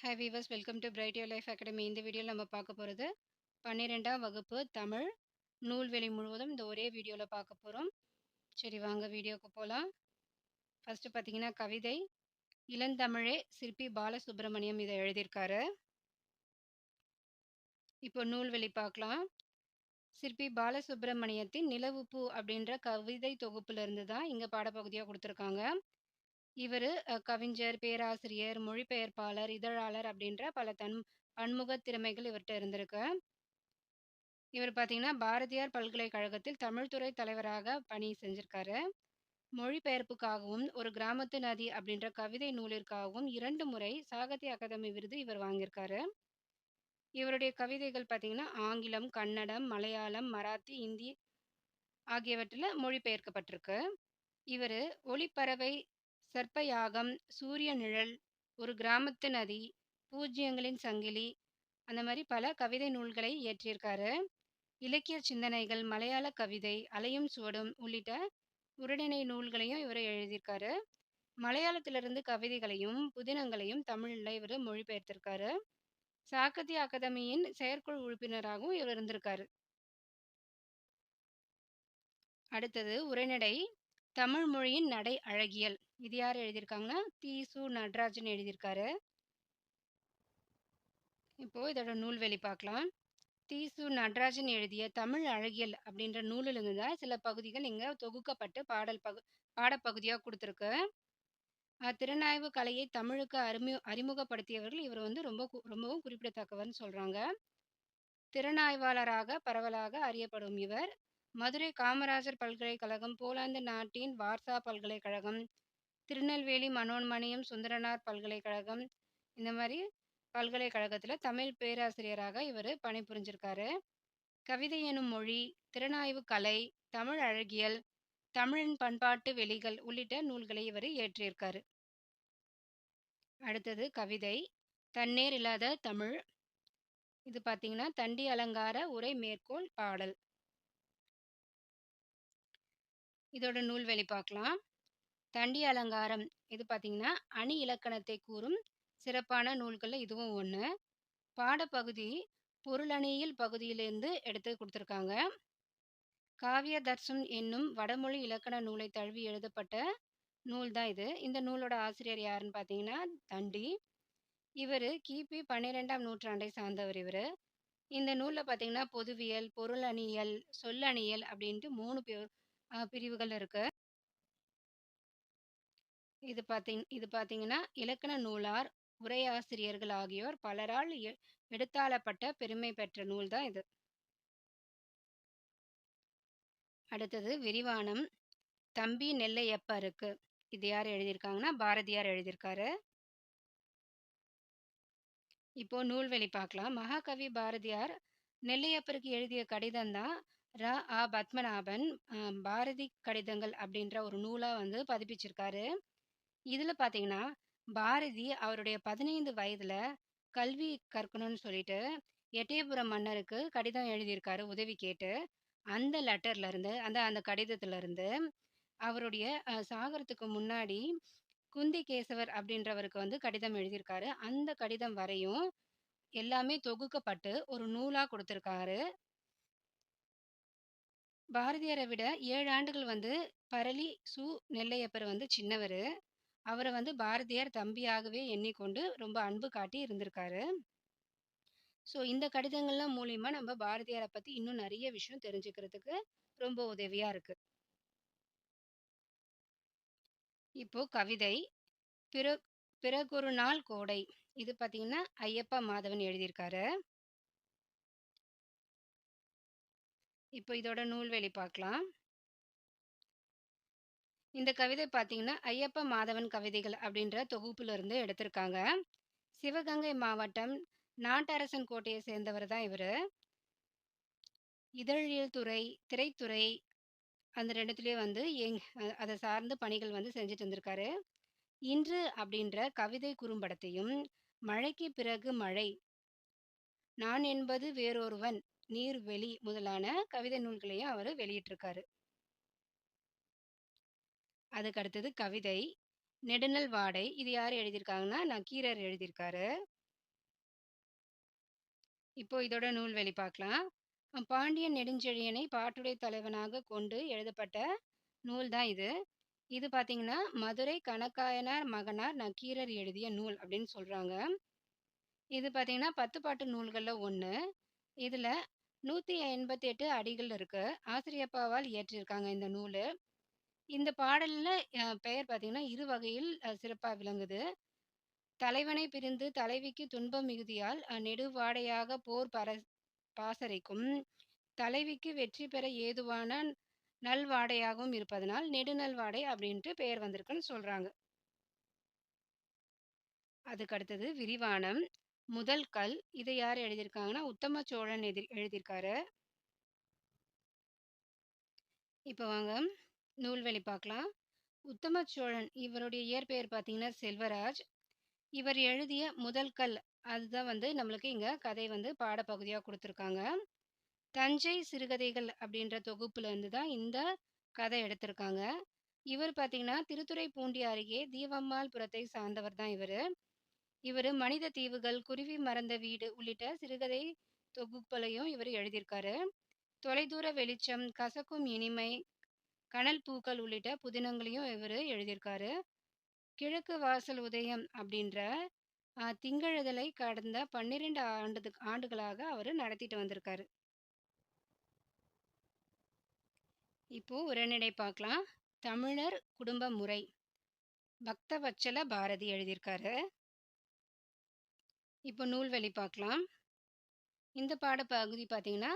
Hi viewers, welcome to bright your life academy. இந்த வீடியோவில் நம்ம பார்க்க போகிறது 12ஆம் வகுப்பு தமிழ் நூல்வெளி முழுவதும் இந்த ஒரே வீடியோவில் பார்க்க போகிறோம். சரி, வாங்க வீடியோக்கு போகலாம். ஃபஸ்ட்டு பார்த்தீங்கன்னா கவிதை இளந்தமிழே சிற்பி பாலசுப்ரமணியம் இதை எழுதியிருக்காரு. இப்போ நூல்வெளி பார்க்கலாம். சிற்பி பாலசுப்ரமணியத்தின் நிலவுப்பூ அப்படின்ற கவிதை தொகுப்புலேருந்து தான் இங்கே பாடப்பகுதியாக கொடுத்துருக்காங்க. இவர் கவிஞர், பேராசிரியர், மொழிபெயர்ப்பாளர், இதழாளர் அப்படின்ற பல பன்முக திறமைகள் இவர்கிட்ட இருந்திருக்கு. இவர் பார்த்தீங்கன்னா பாரதியார் பல்கலைக்கழகத்தில் தமிழ்துறை தலைவராக பணி செஞ்சிருக்காரு. மொழிபெயர்ப்புக்காகவும் ஒரு கிராமத்து நதி அப்படின்ற கவிதை நூலிற்காகவும் 2 முறை சாகித்ய அகாதமி விருது இவர் வாங்கியிருக்காரு. இவருடைய கவிதைகள் பார்த்தீங்கன்னா ஆங்கிலம், கன்னடம், மலையாளம், மராத்தி, இந்தி ஆகியவற்றில் மொழிபெயர்க்கப்பட்டிருக்கு. இவர் ஒளிப்பறவை, சர்ப்பயாகம், சூரிய நிழல், ஒரு கிராமத்து நதி, பூஜ்யங்களின் சங்கிலி அந்த மாதிரி பல கவிதை நூல்களை இயற்றியிருக்காரு. இலக்கிய சிந்தனைகள், மலையாள கவிதை, அலையும் சுவடும் உள்ளிட்ட உரைநடை நூல்களையும் இவர் எழுதியிருக்காரு. மலையாளத்திலிருந்து கவிதைகளையும் புதினங்களையும் தமிழில் இவர் மொழிபெயர்த்திருக்காரு. சாகித்ய அகாதமியின் செயற்குழு உறுப்பினராகவும் இவர் இருந்திருக்காரு. அடுத்தது உரைநடை தமிழ் மொழியின் நடை அழகியல். இது யார் எழுதியிருக்காங்கன்னா தி.சு. நடராஜன் எழுதியிருக்காரு. இப்போ இதோட நூல்வெளி பார்க்கலாம். தி.சு. நடராஜன் எழுதிய தமிழ் அழகியல் அப்படின்ற நூலிலிருந்து தான் சில பகுதிகள் இங்கே தொகுக்கப்பட்டு பாடப்பகுதியாக கொடுத்துருக்கு. திறனாய்வு கலையை தமிழுக்கு அறிமுகப்படுத்தியவர்கள் இவர் வந்து ரொம்பவும் குறிப்பிடத்தக்கவர்னு சொல்கிறாங்க. திறனாய்வாளராக பரவலாக அறியப்படும் இவர் மதுரை காமராஜர் பல்கலைக்கழகம், போலாந்து நாட்டின் வார்சா பல்கலைக்கழகம், திருநெல்வேலி மனோன்மணியம் சுந்தரனார் பல்கலைக்கழகம் இந்த மாதிரி பல்கலைக்கழகத்தில் தமிழ் பேராசிரியராக இவர் பணிபுரிஞ்சிருக்காரு. கவிதை எனும் மொழி, திறனாய்வு கலை, தமிழ் அழகியல், தமிழின் பண்பாட்டு வெளிகள் உள்ளிட்ட நூல்களை இவர் இயற்றியிருக்காரு. அடுத்தது கவிதை தன்னேர் இல்லாத தமிழ். இது பார்த்தீங்கன்னா தண்டி அலங்கார உரை மேற்கோள் பாடல். இதோட நூல்வெளி பார்க்கலாம். தண்டி அலங்காரம் இது பார்த்தீங்கன்னா அணி இலக்கணத்தை கூறும் சிறப்பான நூல்களில் இதுவும் ஒன்று. பாடப்பகுதி பொருளணியில் பகுதியிலிருந்து எடுத்து கொடுத்துருக்காங்க. காவிய தர்சன் என்னும் வடமொழி இலக்கண நூலை தழுவி எழுதப்பட்ட நூல் தான் இது. இந்த நூலோட ஆசிரியர் யாருன்னு பார்த்தீங்கன்னா தண்டி. இவர் கிபி 12ஆம் நூற்றாண்டை சார்ந்தவர். இவர் இந்த நூலில் பார்த்தீங்கன்னா பொதுவியல், பொருளணியல், சொல்லணியல் அப்படின்ட்டு 3 பிரிவுகள் இருக்கு. இது பார்த்தீங்கன்னா இலக்கண நூலார், உரையாசிரியர்கள் ஆகியோர் பலரால் எடுத்தாளப்பட்ட பெருமை பெற்ற நூல் தான் இது. அடுத்தது விரிவானம் தம்பி நெல்லையப்பருக்கு. இது யார் எழுதியிருக்காங்கன்னா பாரதியார் எழுதியிருக்காரு. இப்போ நூல்வெளி பார்க்கலாம். மகாகவி பாரதியார் நெல்லையப்பருக்கு எழுதிய கடிதம் தான் ஆ பத்மநாபன் பாரதி கடிதங்கள் அப்படின்ற ஒரு நூலாக வந்து பதிப்பிச்சிருக்காரு. இதில் பார்த்தீங்கன்னா பாரதி அவருடைய 15 வயதுல கல்வி கற்கணும்னு சொல்லிட்டு எட்டயபுரம் மன்னருக்கு கடிதம் எழுதியிருக்காரு உதவி கேட்டு. அந்த லெட்டர்ல இருந்து அந்த கடிதத்துல இருந்து அவருடைய சாகரத்துக்கு முன்னாடி குந்தி கேசவர் அப்படின்றவருக்கு வந்து கடிதம் எழுதியிருக்காரு. அந்த கடிதம் வரையும் எல்லாமே தொகுக்கப்பட்டு ஒரு நூலா கொடுத்திருக்காரு. பாரதியாரை விட 7 ஆண்டுகள் வந்து பரளி சு. நெல்லையப்பர் வந்து சின்னவர். அவரை வந்து பாரதியார் தம்பியாகவே எண்ணிக்கொண்டு ரொம்ப அன்பு காட்டி இருந்திருக்காரு. ஸோ இந்த கடிதங்கள்லாம் மூலியமா நம்ம பாரதியாரை பத்தி இன்னும் நிறைய விஷயம் தெரிஞ்சுக்கிறதுக்கு ரொம்ப உதவியா இருக்கு. இப்போ கவிதை பிறகொரு நாள் கோடை. இது பார்த்தீங்கன்னா ஐயப்பா மாதவன் எழுதியிருக்காரு. இப்போ இதோட நூல்வெளி பார்க்கலாம். இந்த கவிதை பார்த்தீங்கன்னா ஐயப்பா மாதவன் கவிதைகள் அப்படின்ற தொகுப்புல இருந்து எடுத்திருக்காங்க. சிவகங்கை மாவட்டம் நாட்டரசன் கோட்டையை சேர்ந்தவர் தான் இவர். இதழியல் துறை, திரைத்துறை அந்த 2த்துலேயே வந்து அதை சார்ந்த பணிகள் வந்து செஞ்சுட்டு இருந்திருக்காரு. இன்று அப்படின்ற கவிதை குறும்படத்தையும், மழைக்கு பிறகு மழை, நான் என்பது வேறொருவன், நீர்வெளி முதலான கவிதை நூல்களையும் அவர் வெளியிட்டிருக்காரு. அதுக்கு அடுத்தது கவிதை நெடுநல் வாடை. இது யார் எழுதியிருக்காங்கன்னா நக்கீரர் எழுதியிருக்காரு. இப்போ இதோட நூல்வழி பார்க்கலாம். பாண்டியன் நெடுஞ்செழியனை பாட்டுடை தலைவனாக கொண்டு எழுதப்பட்ட நூல் தான் இது. இது பார்த்தீங்கன்னா, மதுரை கணக்காயனார் மகனார் நக்கீரர் எழுதிய நூல் அப்படின்னு சொல்றாங்க. இது பார்த்தீங்கன்னா, 10 பாட்டு நூல்கள்ல ஒண்ணு. இதுல 188 அடிகள் இருக்கு. ஆசிரியப்பாவால் இயற்றியிருக்காங்க இந்த நூலு. இந்த பாடல்ல பெயர் பார்த்தீங்கன்னா, இரு வகையில் சிறப்பா விளங்குது. தலைவனை பிரிந்து தலைவிக்கு துன்பம் மிகுதியால் நெடுவாடையாக போர் பாசறைக்கும், தலைவிக்கு வெற்றி பெற ஏதுவான நல்வாடையாகவும் இருப்பதனால் நெடுநல்வாடை அப்படின்ட்டு பெயர் வந்திருக்குன்னு சொல்றாங்க. அதுக்கு அடுத்தது விரிவானம். முதல் கல். இதை யார் எழுதியிருக்காங்கன்னா, உத்தம சோழன் எழுதியிருக்காரு. இப்போ வாங்க நூல்வழி பார்க்கலாம். உத்தம சோழன் இவருடைய இயற்பெயர் பார்த்தீங்கன்னா செல்வராஜ். இவர் எழுதிய முதல் கல் அதுதான் நம்மளுக்கு இங்க கதை பாடப்பகுதியா குடுத்துருக்காங்க. தஞ்சை சிறுகதைகள் அப்படின்ற தொகுப்புல இருந்து தான் இந்த கதை எடுத்திருக்காங்க. இவர் பார்த்தீங்கன்னா, திருத்துறைப்பூண்டி அருகே தீவம்மாள்புரத்தை சார்ந்தவர் தான் இவரு. இவரு மனித தீவுகள், குருவி மறந்த வீடு உள்ளிட்ட சிறுகதை தொகுப்புகளையும் இவர் எழுதியிருக்காரு. தொலைதூர வெளிச்சம், கசக்கும் இனிமை, கனல் பூக்கள் உள்ளிட்ட புதினங்களையும் இவரு எழுதியிருக்காரு. கிழக்கு வாசல் உதயம் அப்படின்ற திங்களிதழை கடந்த 12 ஆண்டுகளாக அவரு நடத்திட்டு வந்திருக்காரு. இப்போ உரைநடை பார்க்கலாம். தமிழர் குடும்ப முறை. பக்தவத்சல பாரதி எழுதியிருக்காரு. இப்போ நூல்வழி பார்க்கலாம். இந்த பாடப்பகுதி பார்த்தீங்கன்னா,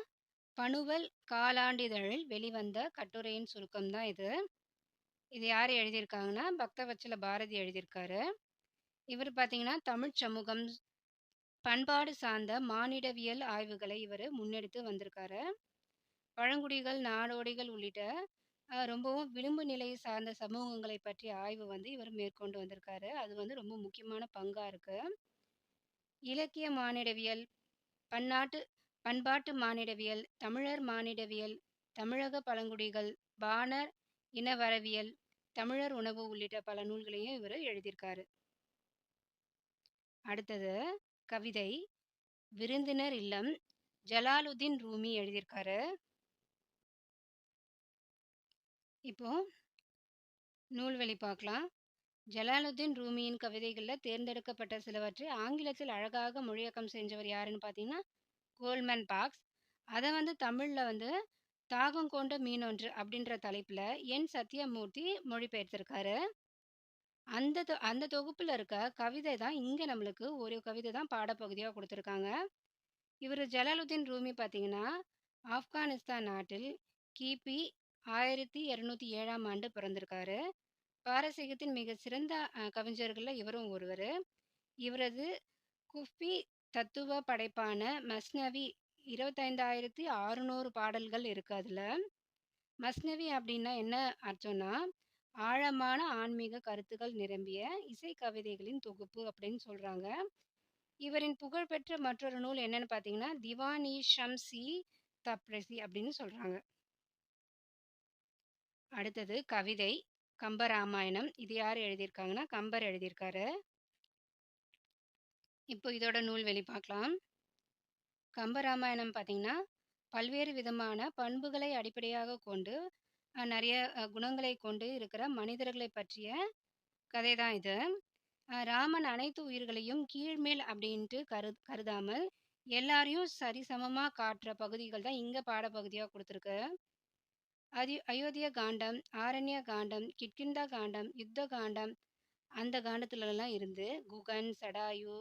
பணுவல் காலாண்டிதழில் வெளிவந்த கட்டுரையின் சுருக்கம் தான் இது. இது யார் எழுதியிருக்காங்கன்னா, பக்தவத்சல பாரதி எழுதியிருக்காரு. இவர் பார்த்தீங்கன்னா, தமிழ் சமூகம், பண்பாடு சார்ந்த மானிடவியல் ஆய்வுகளை இவர் முன்னெடுத்து வந்திருக்காரு. பழங்குடிகள், நாடோடிகள் உள்ளிட்ட ரொம்பவும் விளிம்பு நிலையை சார்ந்த சமூகங்களை பற்றிய ஆய்வு இவர் மேற்கொண்டு வந்திருக்காரு. அது ரொம்ப முக்கியமான பங்கா இருக்கு. இலக்கிய மானிடவியல், பண்பாட்டு மானிடவியல், தமிழர் மானிடவியல், தமிழக பழங்குடிகள், பாணர் இனவரவியல், தமிழர் உணவு உள்ளிட்ட பல நூல்களையும் இவர் எழுதியிருக்காரு. அடுத்தது கவிதை. விருந்தினர் இல்லம். ஜலாலுதீன் ரூமி எழுதியிருக்காரு. இப்போ நூல்வழி பார்க்கலாம். ஜலாலுதீன் ரூமியின் கவிதைகள்ல தேர்ந்தெடுக்கப்பட்ட சிலவற்றை ஆங்கிலத்தில் அழகாக மொழியாக்கம் செஞ்சவர் யாருன்னு பார்த்தீங்கன்னா, கோல்மன் பாக்ஸ். அதை தமிழ்ல தாகம் கொண்ட மீனொன்று அப்படின்ற தலைப்புல என் சத்யமூர்த்தி மொழிபெயர்த்திருக்காரு. அந்த தொகுப்புல இருக்க கவிதை தான் இங்க நம்மளுக்கு ஒரு கவிதை தான் பாடப்பகுதியா கொடுத்துருக்காங்க. இவர் ஜலாலுதீன் ரூமி பார்த்தீங்கன்னா, ஆப்கானிஸ்தான் நாட்டில் கிபி 1207ஆம் ஆண்டு பிறந்திருக்காரு. பாரசீகத்தின் மிக சிறந்த கவிஞர்கள்ல இவரும் ஒருவர். இவரது குஃபி தத்துவ படைப்பான மஸ்னவி 25,600 பாடல்கள் இருக்கு அதுல. மஸ்னவி அப்படின்னா என்ன அர்த்தம்னா, ஆழமான ஆன்மீக கருத்துக்கள் நிரம்பிய இசை கவிதைகளின் தொகுப்பு அப்படின்னு சொல்றாங்க. இவரின் புகழ்பெற்ற மற்றொரு நூல் என்னன்னு பார்த்தீங்கன்னா, திவான்-இ ஷம்ஸ்-இ தப்ரிசி அப்படின்னு சொல்றாங்க. அடுத்தது கவிதை. கம்பராமாயணம். இது யார் எழுதியிருக்காங்கன்னா, கம்பர் எழுதியிருக்காரு. இப்போ இதோட நூல்வழி பார்க்கலாம். கம்பராமாயணம் பார்த்தீங்கன்னா, பல்வேறு விதமான பண்புகளை அடிப்படையாக கொண்டு நிறைய குணங்களை கொண்டு இருக்கிற மனிதர்களை பற்றிய கதை தான் இது. ராமன் அனைத்து உயிர்களையும் கீழ்மேல் அப்படின்ட்டு கருதாமல் எல்லாரையும் சரிசமமா காட்டுற பகுதிகள் தான் இங்க பாடப்பகுதியா கொடுத்துருக்கு. அயோத்திய காண்டம், ஆரண்ய காண்டம், கிட்கிந்தா காண்டம், யுத்த காண்டம் அந்த காண்டத்துலலாம் இருந்து குகன், சடாயு,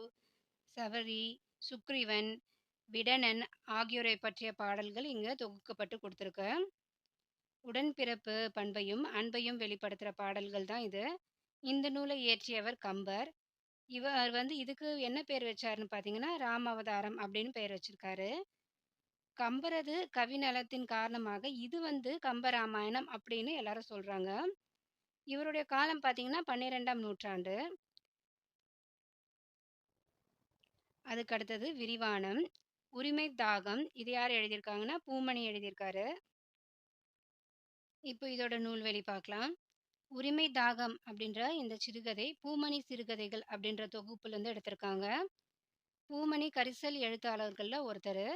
சவரி, சுக்ரீவன், விடனன் ஆகியோரை பற்றிய பாடல்கள் இங்க தொகுக்கப்பட்டு கொடுத்துருக்கு. உடன்பிறப்பு பண்பையும் அன்பையும் வெளிப்படுத்துற பாடல்கள் தான் இது. இந்த நூலை இயற்றியவர் கம்பர். இவர் இதுக்கு என்ன பேர் வச்சாருன்னு பார்த்தீங்கன்னா, ராமாவதாரம் அப்படின்னு பெயர் வச்சிருக்காரு. கம்பரது கவிநலத்தின் காரணமாக இது கம்பராமாயணம் அப்படின்னு எல்லாரும் சொல்றாங்க. இவருடைய காலம் பார்த்தீங்கன்னா 12ஆம் நூற்றாண்டு. அதுக்கு அடுத்தது விரிவானம். உரிமை தாகம். இது யார் எழுதியிருக்காங்கன்னா, பூமணி எழுதியிருக்காரு. இப்போ இதோட நூல்வழி பார்க்கலாம். உரிமை தாகம் அப்படின்ற இந்த சிறுகதை பூமணி சிறுகதைகள் அப்படின்ற தொகுப்புல இருந்து எடுத்திருக்காங்க. பூமணி கரிசல் எழுத்தாளர்கள்ல ஒருத்தர்.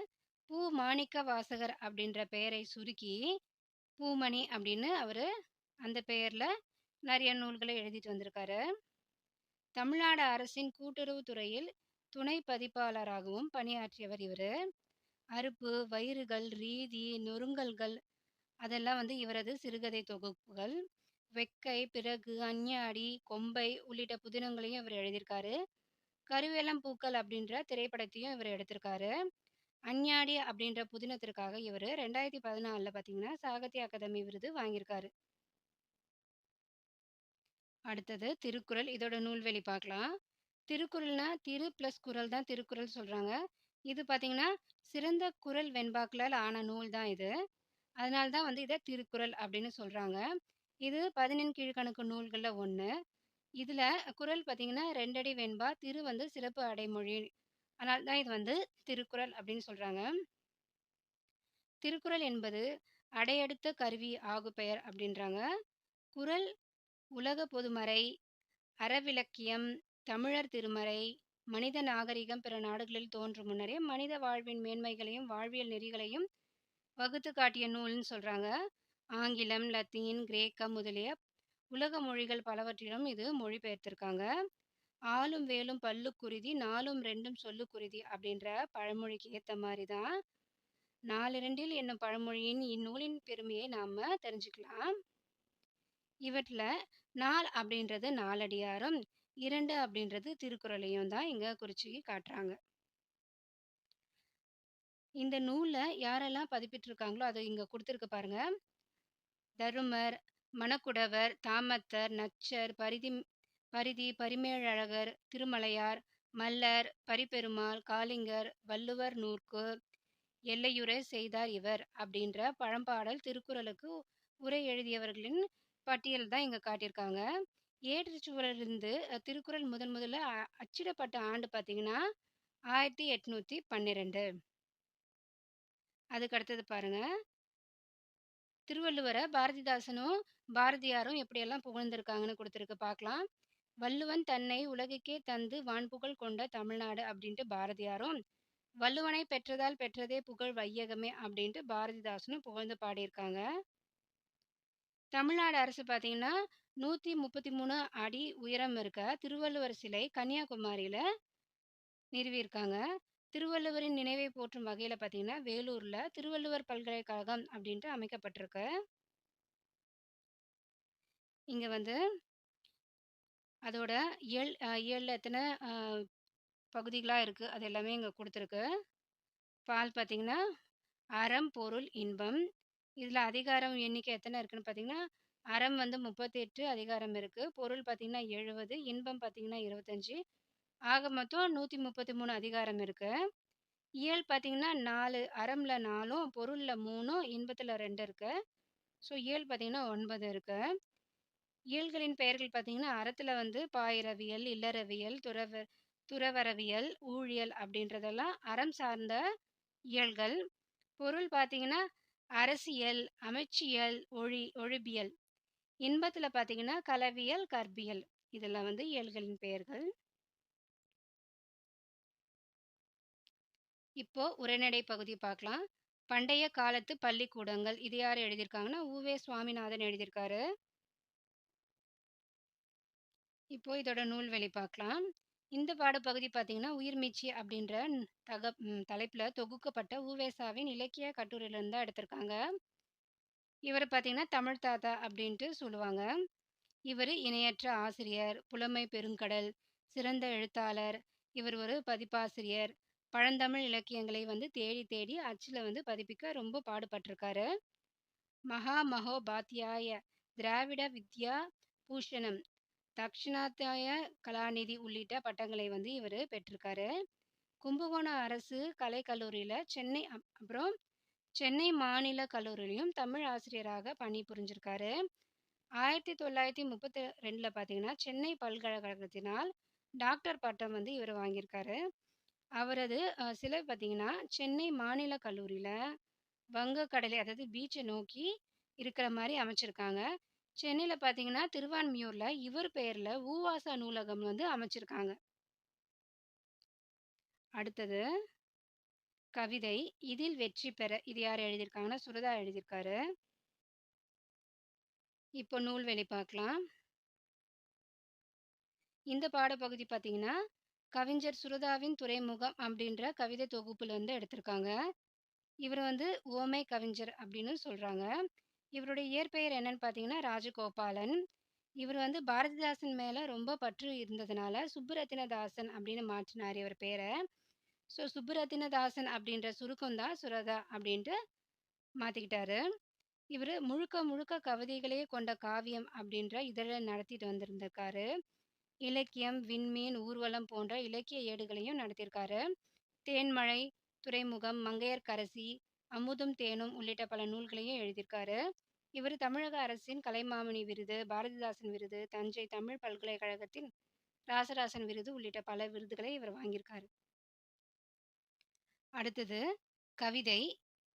பூ மாணிக்க வாசகர் அப்படின்ற பெயரை சுருக்கி பூமணி அப்படின்னு அவரு அந்த பெயர்ல நிறைய நூல்களை எழுதிட்டு வந்திருக்காரு. தமிழ்நாடு அரசின் கூட்டுறவுத் துறையில் துணை பதிப்பாளராகவும் பணியாற்றியவர் இவரு. அறுப்பு, வயிறுகள், ரீதி, நொறுங்கல்கள் அதெல்லாம் இவரது சிறுகதை தொகுப்புகள். வெக்கை, பிறகு, அஞ்ஞாடி, கொம்பை உள்ளிட்ட புதினங்களையும் இவர் எழுதியிருக்காரு. கருவேலம் பூக்கள் அப்படின்ற திரைப்படத்தையும் இவர் எடுத்திருக்காரு. அஞ்ஞாடி அப்படின்ற புதினத்திற்காக இவர் 2014 பார்த்தீங்கன்னா சாகித்ய அகாதமி விருது வாங்கியிருக்காரு. அடுத்தது திருக்குறள். இதோட நூல்வெளி பார்க்கலாம். திருக்குறள்னா திரு பிளஸ் குறள் தான் திருக்குறள் சொல்றாங்க. இது பார்த்தீங்கன்னா சிறந்த குறள் வெண்பாக்களால் ஆன நூல் தான் இது. அதனால தான் இதை திருக்குறள் அப்படின்னு சொல்றாங்க. இது 14 கீழ்க்கணக்கு நூல்கள்ல ஒன்று. இதுல குறள் பார்த்தீங்கன்னா 2 அடி வெண்பா, திரு சிறப்பு அடைமொழி. அதனால தான் இது திருக்குறள் அப்படின்னு சொல்றாங்க. திருக்குறள் என்பது அடையெடுத்த கருவி ஆகுபெயர் அப்படின்றாங்க. குறள் உலக பொதுமறை, அறவிலக்கியம், தமிழர் திருமறை, மனித நாகரிகம் பிற நாடுகளில் தோன்றும் முன்னரே மனித வாழ்வின் மேன்மைகளையும் வாழ்வியல் நெறிகளையும் வகுத்து காட்டிய நூல்னு சொல்றாங்க. ஆங்கிலம், லத்தீன், கிரேக்கம் முதலிய உலக மொழிகள் பலவற்றிலும் இது மொழிபெயர்த்திருக்காங்க. ஆலும் வேலும் பல்லுக்குருதி, நாலும் ரெண்டும் சொல்லுக்குருதி அப்படின்ற பழமொழிக்கு ஏத்த மாதிரி தான் நாலிரண்டில் என்னும் பழமொழியின் இந்நூலின் பெருமையை நாம தெரிஞ்சுக்கலாம். இவற்றில் நால் அப்படின்றது நாலடியாரும், 2 அப்படின்றது திருக்குறளையும் தான் இங்க குறிச்சு காட்டுறாங்க. இந்த நூலை யாரெல்லாம் பதிப்பிட்டிருக்காங்களோ அதை இங்க கொடுத்துருக்கு பாருங்க. தருமர், மணக்குடவர், தாமத்தர், நச்சர், பரிதி, பரிமேழழகர், திருமலையார், மல்லர், பரிபெருமாள், காளிங்கர், வள்ளுவர் நூற்கு எல்லையுரை செய்தார் இவர் அப்படின்ற பழம்பாடல் திருக்குறளுக்கு உரை எழுதியவர்களின் பட்டியல் தான் இங்க காட்டியிருக்காங்க. ஏற்றுச்சுவரிலிருந்து திருக்குறள் முதல்ல அச்சிடப்பட்ட ஆண்டு பார்த்தீங்கன்னா 1812. அதுக்கு அடுத்தது பாருங்க. திருவள்ளுவரை பாரதிதாசனும் பாரதியாரும் எப்படியெல்லாம் புகழ்ந்திருக்காங்கன்னு கொடுத்துருக்கு பார்க்கலாம். வள்ளுவன் தன்னை உலகுக்கே தந்து வான்புகழ் கொண்ட தமிழ்நாடு அப்படின்ட்டு பாரதியாரும், வள்ளுவனை பெற்றதால் பெற்றதே புகழ் வையகமே அப்படின்ட்டு பாரதிதாசனும் புகழ்ந்து பாடியிருக்காங்க. தமிழ்நாடு அரசு பார்த்தீங்கன்னா 133 அடி உயரம் இருக்க திருவள்ளுவர் சிலை கன்னியாகுமரியில நிறுவியிருக்காங்க. திருவள்ளுவரின் நினைவை போற்றும் வகையில பார்த்தீங்கன்னா வேலூர்ல திருவள்ளுவர் பல்கலைக்கழகம் அப்படின்ட்டு அமைக்கப்பட்டிருக்கு. இங்க அதோட இயல்ல எத்தனை பகுதிகளாக இருக்குது அது எல்லாமே இங்கே கொடுத்துருக்கு. பால் பார்த்தீங்கன்னா அறம், பொருள், இன்பம். இதில் அதிகாரம் எண்ணிக்கை எத்தனை இருக்குன்னு பார்த்தீங்கன்னா அறம் 38 அதிகாரம் இருக்குது. பொருள் பார்த்தீங்கன்னா 70, இன்பம் பார்த்தீங்கன்னா 25. ஆக மொத்தம் 133 அதிகாரம் இருக்கு. இயல் பார்த்தீங்கன்னா 4, அறம்ல 4, பொருள்ல 3, இன்பத்துல 2 இருக்கு. ஸோ இயல் பார்த்தீங்கன்னா 9 இருக்கு. இயல்களின் பெயர்கள் பார்த்தீங்கன்னா அறத்துல பாயிரவியல், இல்லறவியல், துறவரவியல், ஊழியல் அப்படின்றதெல்லாம் அறம் சார்ந்த இயல்கள். பொருள் பார்த்தீங்கன்னா அரசியல், அமைச்சியல், ஒழிபியல். இன்பத்துல பார்த்தீங்கன்னா கலவியல், கற்பியல். இதெல்லாம் இயல்களின் பெயர்கள். இப்போ உரைநடை பகுதி பார்க்கலாம். பண்டைய காலத்து பள்ளிக்கூடங்கள். இது யார் எழுதியிருக்காங்கன்னா உவே சுவாமிநாதன் எழுதியிருக்காரு. இப்போ இதோட நூல்வெளி பார்க்கலாம். இந்த பாடப்பகுதி பார்த்தீங்கன்னா உயிர்மீட்சி அப்படின்ற தலைப்புல தொகுக்கப்பட்ட உவேசாவின் இலக்கிய கட்டுரையிலிருந்து தான் எடுத்திருக்காங்க. இவரை பார்த்தீங்கன்னா தமிழ் தாத்தா அப்படின்ட்டு சொல்லுவாங்க. இவர் இணையற்ற ஆசிரியர், புலமை பெருங்கடல், சிறந்த எழுத்தாளர். இவர் ஒரு பதிப்பாசிரியர். பழந்தமிழ் இலக்கியங்களை தேடி தேடி அச்சில் பதிப்பிக்க ரொம்ப பாடுபட்டிருக்காரு. மகோபாத்தியாய, திராவிட வித்யா பூஷணம், தக்ஷிணாத்திய கலாநிதி உள்ளிட்ட பட்டங்களை இவர் பெற்றிருக்காரு. கும்பகோணம் அரசு கலைக்கல்லூரியில் அப்புறம் சென்னை மாநில கல்லூரியிலையும் தமிழ் ஆசிரியராக பணிபுரிஞ்சிருக்காரு. 1932 பார்த்தீங்கன்னா சென்னை பல்கலைக்கழகத்தினால் டாக்டர் பட்டம் இவர் வாங்கியிருக்காரு. அவரது சிலை பார்த்தீங்கன்னா சென்னை மாநில கல்லூரியில் வங்கக்கடலை அதாவது பீச்சை நோக்கி இருக்கிற மாதிரி அமைச்சிருக்காங்க. சென்னையில் பார்த்தீங்கன்னா திருவான்மியூரில் இவர் பெயரில் ஊவாசா நூலகம் அமைச்சிருக்காங்க. அடுத்தது கவிதை இதில் வெற்றி பெற. இது யார் எழுதியிருக்காங்கன்னா, சுரதா எழுதியிருக்காரு. இப்போ நூல்வெளி பார்க்கலாம். இந்த பாடப்பகுதி பார்த்தீங்கன்னா, கவிஞர் சுரதாவின் துறைமுகம் அப்படின்ற கவிதை தொகுப்புலேருந்து எடுத்திருக்காங்க. இவர் வந்து உவமை கவிஞர் அப்படின்னு சொல்றாங்க. இவருடைய இயற்பெயர் என்னன்னு பார்த்தீங்கன்னா, ராஜகோபாலன். இவர் வந்து பாரதிதாசன் மேல ரொம்ப பற்று இருந்ததுனால, சுப்புரத்தினதாசன் அப்படின்னு மாற்றினாரு இவர் பேர. ஸோ சுப்புரத்தினதாசன் அப்படின்ற சுருக்கம் தான் சுரதா அப்படின்ட்டு மாத்திக்கிட்டாரு. இவரு முழுக்க முழுக்க கவிதைகளையே கொண்ட காவியம் அப்படின்ற இதழ நடத்திட்டு வந்திருந்திருக்காரு. இலக்கியம், விண்மீன், ஊர்வலம் போன்ற இலக்கிய ஏடுகளையும் நடத்தியிருக்காரு. தேன்மழை, துறைமுகம், மங்கையர்க்கரசி, அமுதும் தேனும் உள்ளிட்ட பல நூல்களையும் எழுதியிருக்காரு. இவர் தமிழக அரசின் கலைமாமணி விருது, பாரதிதாசன் விருது, தஞ்சை தமிழ் பல்கலைக்கழகத்தின் ராசராசன் விருது உள்ளிட்ட பல விருதுகளை இவர் வாங்கியிருக்காரு. அடுத்தது கவிதை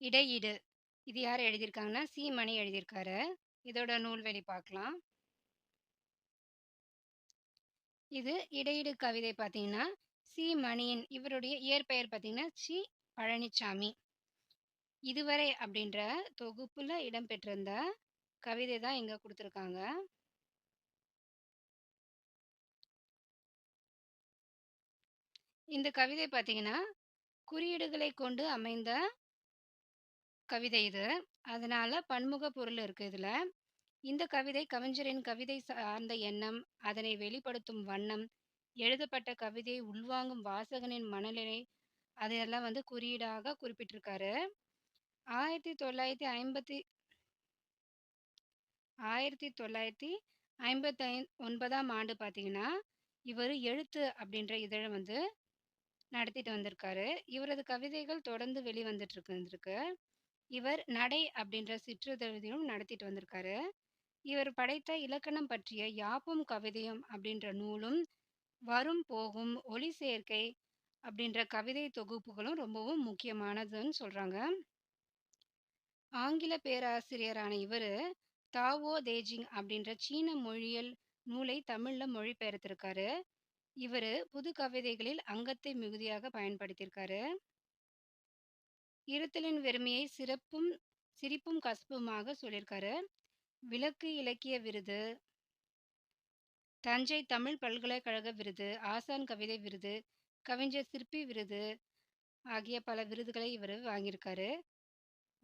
இடையீடு. இது யார் எழுதியிருக்காங்கன்னா, சி. மணி எழுதியிருக்காரு. இதோட நூல்வெளி பார்க்கலாம். இது இடையீடு கவிதை பார்த்தீங்கன்னா, சி. மணியின் இவருடைய இயற்பெயர் பார்த்தீங்கன்னா, சி. பழனிச்சாமி. இதுவரை அப்படின்ற தொகுப்புல இடம்பெற்றிருந்த கவிதை தான் இங்க குடுத்துருக்காங்க. இந்த கவிதை பார்த்தீங்கன்னா, குறியீடுகளை கொண்டு அமைந்த கவிதை இது. அதனால பன்முக பொருள் இருக்கு இதுல. இந்த கவிதை கவிஞரின் கவிதை சார்ந்த எண்ணம், அதனை வெளிப்படுத்தும் வண்ணம், எழுதப்பட்ட கவிதையை உள்வாங்கும் வாசகனின் மனநிலை, அதையெல்லாம் வந்து குறியீடாக குறிப்பிட்டிருக்காரு. 1950 1959ஆம் ஆண்டு பார்த்தீங்கன்னா, இவரு எழுத்து அப்படின்ற இதழ வந்து நடத்திட்டு வந்திருக்காரு. இவரது கவிதைகள் தொடர்ந்து இருந்திருக்கு. இவர் நடை அப்படின்ற சிற்றிதழையும் நடத்திட்டு வந்திருக்காரு. இவர் படைத்த இலக்கணம் பற்றிய யாப்பும் கவிதையும் அப்படின்ற நூலும், வரும் போகும், ஒலி சேர்க்கை அப்படின்ற கவிதை தொகுப்புகளும் ரொம்பவும் முக்கியமானதுன்னு சொல்றாங்க. ஆங்கில பேராசிரியரான இவரு, தாவோ தேஜிங் அப்படின்ற சீன மொழியியல் நூலை தமிழ்ல மொழிபெயர்த்திருக்காரு. இவரு புது கவிதைகளில் அங்கத்தை மிகுதியாக பயன்படுத்தியிருக்காரு. இருத்தலின் வெறுமையை சிரிப்பும் கசப்புமாக சொல்லியிருக்காரு. விளக்கு இலக்கிய விருது, தஞ்சை தமிழ் பல்கலைக்கழக விருது, ஆசான் கவிதை விருது, கவிஞர் சிற்பி விருது ஆகிய பல விருதுகளை இவர் வாங்கியிருக்காரு.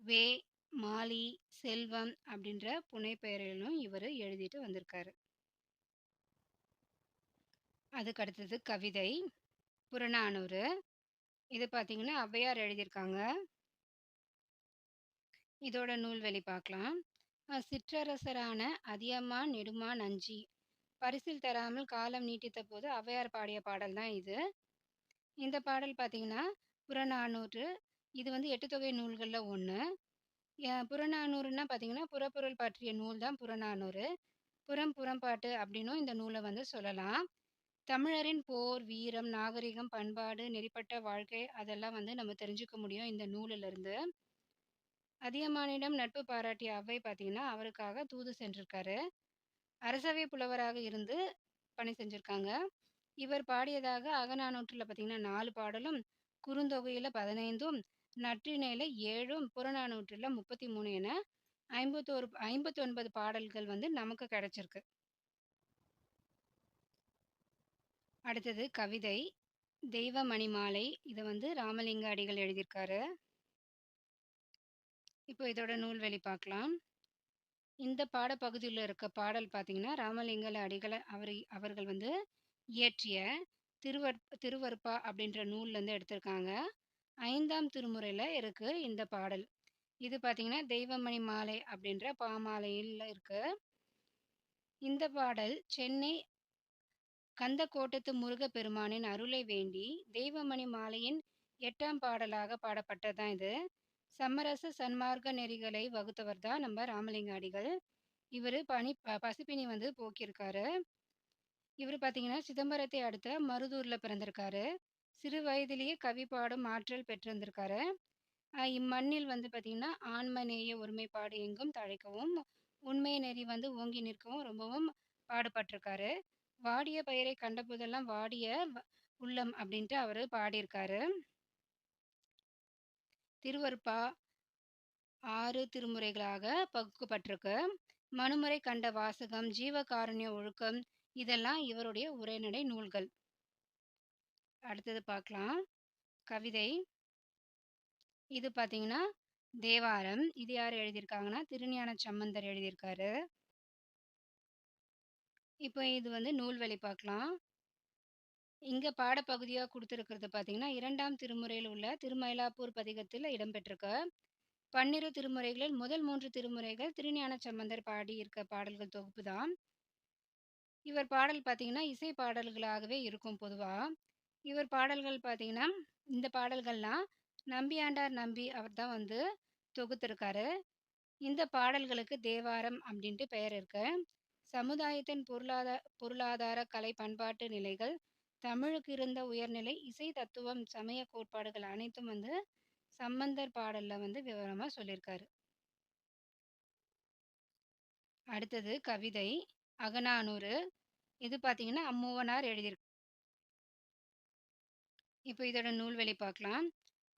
வே. மாலி, செல்வம் அப்படின்ற புனைப்பெயரிலும் இவர் எழுதிட்டு வந்திருக்காரு. அதுக்கு அடுத்தது கவிதை புறநானூறு. இது பார்த்தீங்கன்னா ஔவையார் எழுதியிருக்காங்க. இதோட நூல்வெளி பார்க்கலாம். சிற்றரசரான அதியமான் நெடுமான் அஞ்சி பரிசில் தராமல் காலம் நீட்டித்த போது ஔவையார் பாடிய பாடல் தான் இது. இந்த பாடல் பார்த்தீங்கன்னா புறநானூறு. இது வந்து 8 தொகை நூல்கள்ல ஒண்ணு. புறநானூறுன்னா பார்த்தீங்கன்னா, புறப்பொருள் பற்றிய நூல் தான் புறநானூறு. புறம்பாட்டு அப்படின்னும் இந்த நூலை வந்து சொல்லலாம். தமிழரின் போர், வீரம், நாகரிகம், பண்பாடு, நெறிப்பட்ட வாழ்க்கை அதெல்லாம் வந்து நம்ம தெரிஞ்சுக்க முடியும் இந்த நூலிலிருந்து. அதியமானிடம் நட்பு பாராட்டிய ஔவை பார்த்தீங்கன்னா, அவருக்காக தூது சென்றிருக்காரு. அரசவை புலவராக இருந்து பணி செஞ்சிருக்காங்க. இவர் பாடியதாக அகநானூற்றுல பார்த்தீங்கன்னா 4 பாடலும், குறுந்தொகையில 15ம், நற்றிணையில 7ம், புறநானூற்றுல 33 என 59 பாடல்கள் வந்து நமக்கு கிடைச்சிருக்கு. அடுத்தது கவிதை தெய்வமணிமாலை. இதை வந்து ராமலிங்க அடிகள் எழுதியிருக்காரு. இப்போ இதோட நூல்வெளி பார்க்கலாம். இந்த பாடப்பகுதியில் இருக்க பாடல் பார்த்தீங்கன்னா, ராமலிங்க அடிகளை அவர்கள் வந்து இயற்றிய திருவருப்பா அப்படின்ற நூல்லேருந்து எடுத்திருக்காங்க. 5ஆம் திருமுறையில் இருக்கு இந்த பாடல். இது பார்த்தீங்கன்னா தெய்வமணி மாலை அப்படின்ற பாமாலையில் இருக்கு. இந்த பாடல் சென்னை கந்தக்கோட்டத்து முருகப்பெருமானின் அருளை வேண்டி தெய்வமணி மாலையின் 8ஆம் பாடலாக பாடப்பட்டதுதான் இது. சமரச சன்மார்க்க நெறிகளை வகுத்தவர் தான் நம்ம ராமலிங்க அடிகள். இவர் பசிப்பினி வந்து போக்கியிருக்காரு. இவர் பார்த்தீங்கன்னா சிதம்பரத்தை அடுத்த மருதூர்ல பிறந்திருக்காரு. சிறு வயதிலேயே கவி பாடும் ஆற்றல் பெற்றிருந்திருக்காரு. இம்மண்ணில் வந்து பார்த்தீங்கன்னா ஆன்மநேய ஒருமைப்பாடு எங்கும் தழைக்கவும், உண்மை நெறி வந்து ஓங்கி நிற்கவும் ரொம்பவும் பாடுபட்டிருக்காரு. வாடிய பயிரை கண்டபோதெல்லாம் உள்ளம் அப்படின்ட்டு அவரு பாடியிருக்காரு. திருவருட்பா 6 திருமுறைகளாக பகுக்கப்பட்டிருக்கு. மனுமுறை கண்ட வாசகம், ஜீவகாருண்ய ஒழுக்கம் இதெல்லாம் இவருடைய உரைநடை நூல்கள். அடுத்தது பார்க்கலாம். கவிதை. இது பார்த்தீங்கன்னா, தேவாரம். இது யார் எழுதியிருக்காங்கன்னா, திருஞான சம்பந்தர் எழுதியிருக்காரு. இப்போ இது வந்து நூல்வழி பார்க்கலாம். இங்க பாடப்பகுதியா குடுத்திருக்கிறது பார்த்தீங்கன்னா, 2ஆம் திருமுறையில் உள்ள திருமயிலாப்பூர் பதிகத்தில இடம்பெற்றிருக்கு. 12 திருமுறைகளில் முதல் 3 திருமுறைகள் திருஞான சம்பந்தர் பாடியிருக்க பாடல்கள் தொகுப்பு தான். இவர் பாடல் பார்த்தீங்கன்னா, இசை பாடல்களாகவே இருக்கும் பொதுவா. இவர் பாடல்கள் பார்த்தீங்கன்னா, இந்த பாடல்கள்லாம் நம்பியாண்டார் நம்பி அவர் தான் வந்து தொகுத்திருக்காரு. இந்த பாடல்களுக்கு தேவாரம் அப்படின்ட்டு பெயர் இருக்கு. சமுதாயத்தின் பொருளாதார கலை பண்பாட்டு நிலைகள், தமிழுக்கு இருந்த உயர்நிலை, இசை தத்துவம், சமய கோட்பாடுகள் அனைத்தும் வந்து சம்பந்தர் பாடல்ல வந்து விவரமா சொல்லியிருக்காரு. அடுத்தது கவிதை அகநானூறு. இது பார்த்தீங்கன்னா, அம்மூவனார் எழுதியிருக்கு. இப்போ இதோட நூல்வழி பார்க்கலாம்.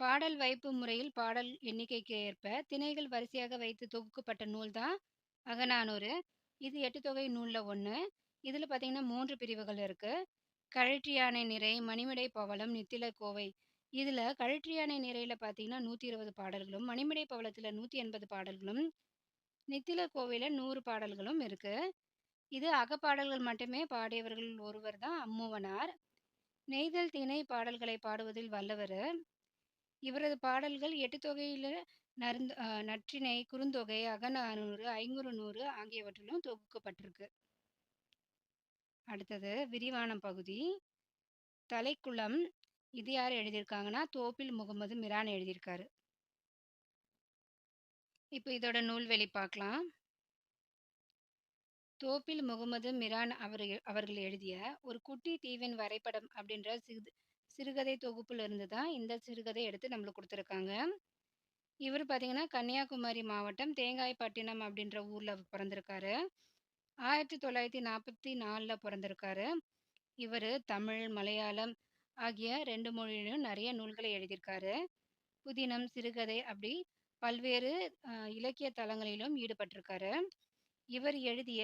பாடல் வைப்பு முறையில் பாடல் எண்ணிக்கைக்கு ஏற்ப திணைகள் வரிசையாக வைத்து தொகுக்கப்பட்ட நூல் தான் அகநானூறு. இது 8 தொகை நூல்ல ஒண்ணு. இதுல பார்த்தீங்கன்னா 3 பிரிவுகள் இருக்கு. கழற்றியானை நிறை, மணிமடை பவளம், நித்தில கோவை. இதுல கழற்றியானை நிறையில பார்த்தீங்கன்னா 120 பாடல்களும், மணிமடை பவளத்துல 180 பாடல்களும், நித்தில கோவையில 100 பாடல்களும் இருக்கு. இது அகப்பாடல்கள் மட்டுமே பாடியவர்கள் ஒருவர் தான் அம்மூவனார். நெய்தல் திணை பாடல்களை பாடுவதில் வல்லவர். இவரது பாடல்கள் 8 தொகையில நற்றிணை, குறுந்தொகை, அகநானூறு, ஐங்குறுநூறு ஆகியவற்றிலும் தொகுக்கப்பட்டிருக்கு. அடுத்தது விரிவான பகுதி. தலைக்குளம். இது யார் எழுதியிருக்காங்கன்னா, தோப்பில் முகமது மிரான் எழுதியிருக்காரு. இப்போ இதோட நூல்வழி பார்க்கலாம். தோப்பில் முகமது மிரான் அவர்கள் எழுதிய ஒரு குட்டி தீவின் வரைபடம் அப்படின்ற சிறுகதை தொகுப்புல இருந்து தான் இந்த சிறுகதை எடுத்து நம்மளுக்கு கொடுத்துருக்காங்க. இவர் பார்த்தீங்கன்னா, கன்னியாகுமரி மாவட்டம் தேங்காய்பட்டினம் அப்படின்ற ஊர்ல பிறந்திருக்காரு. 1944ல பிறந்திருக்காரு. இவர் தமிழ், மலையாளம் ஆகிய 2 மொழியிலும் நிறைய நூல்களை எழுதியிருக்காரு. புதினம், சிறுகதை அப்படி பல்வேறு இலக்கிய தளங்களிலும் ஈடுபட்டிருக்காரு. இவர் எழுதிய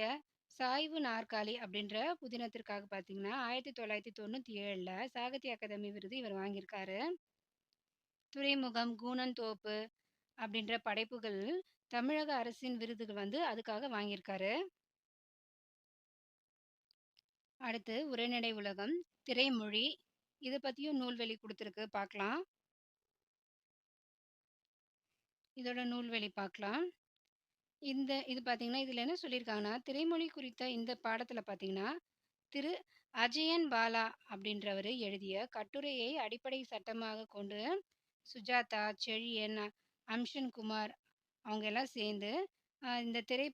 சாய்வு நாற்காலி அப்படின்ற புதினத்திற்காக பார்த்தீங்கன்னா 1997ல சாகித்ய அகாதமி விருது இவர் வாங்கியிருக்காரு. துறைமுகம், கூனன் தோப்பு அப்படின்ற படைப்புகள் தமிழக அரசின் விருதுகள் வந்து அதுக்காக வாங்கியிருக்காரு. அடுத்து உரைநடை உலகம், திரைமொழி. இதை பற்றியும் நூல்வழி கொடுத்துருக்கு, பார்க்கலாம். இதோட நூல்வழி பார்க்கலாம். இது பார்த்தீங்கன்னா, இதில் என்ன சொல்லியிருக்காங்கன்னா, திரைமொழி குறித்த இந்த பாடத்தில் பார்த்தீங்கன்னா, திரு அஜயன் பாலா அப்படின்றவர் எழுதிய கட்டுரையை அடிப்படை சட்டமாக கொண்டு சுஜாதா, செழியன், அம்ஷன் குமார் அவங்க எல்லாம் சேர்ந்து இந்த திரை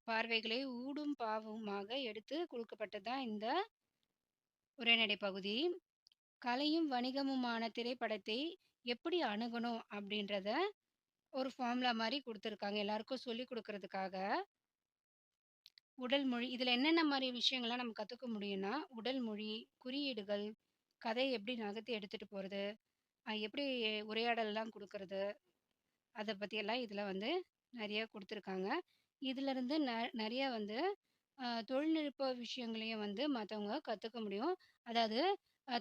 பார்வைகளை ஊடும் பாவுமாக எடுத்து கொடுக்கப்பட்டது தான் இந்த உரைநடை பகுதி. கலையும் வணிகமுமான திரைப்படத்தை எப்படி அணுகணும் அப்படின்றத ஒரு ஃபார்முலா மாதிரி கொடுத்துருக்காங்க எல்லாருக்கும் சொல்லி கொடுக்கறதுக்காக. உடல் மொழி இதில் என்னென்ன மாதிரி விஷயங்கள்லாம் நம்ம கற்றுக்க முடியும்னா, உடல் மொழி, குறியீடுகள், கதை எப்படி நகர்த்தி எடுத்துகிட்டு போகிறது, எப்படி உரையாடல்லாம் கொடுக்கறது, அதை பற்றியெல்லாம் இதில் வந்து நிறைய கொடுத்துருக்காங்க. இதிலிருந்து நிறைய வந்து தொழில்நுட்ப விஷயங்களையும் வந்து மற்றவங்க கற்றுக்க முடியும். அதாவது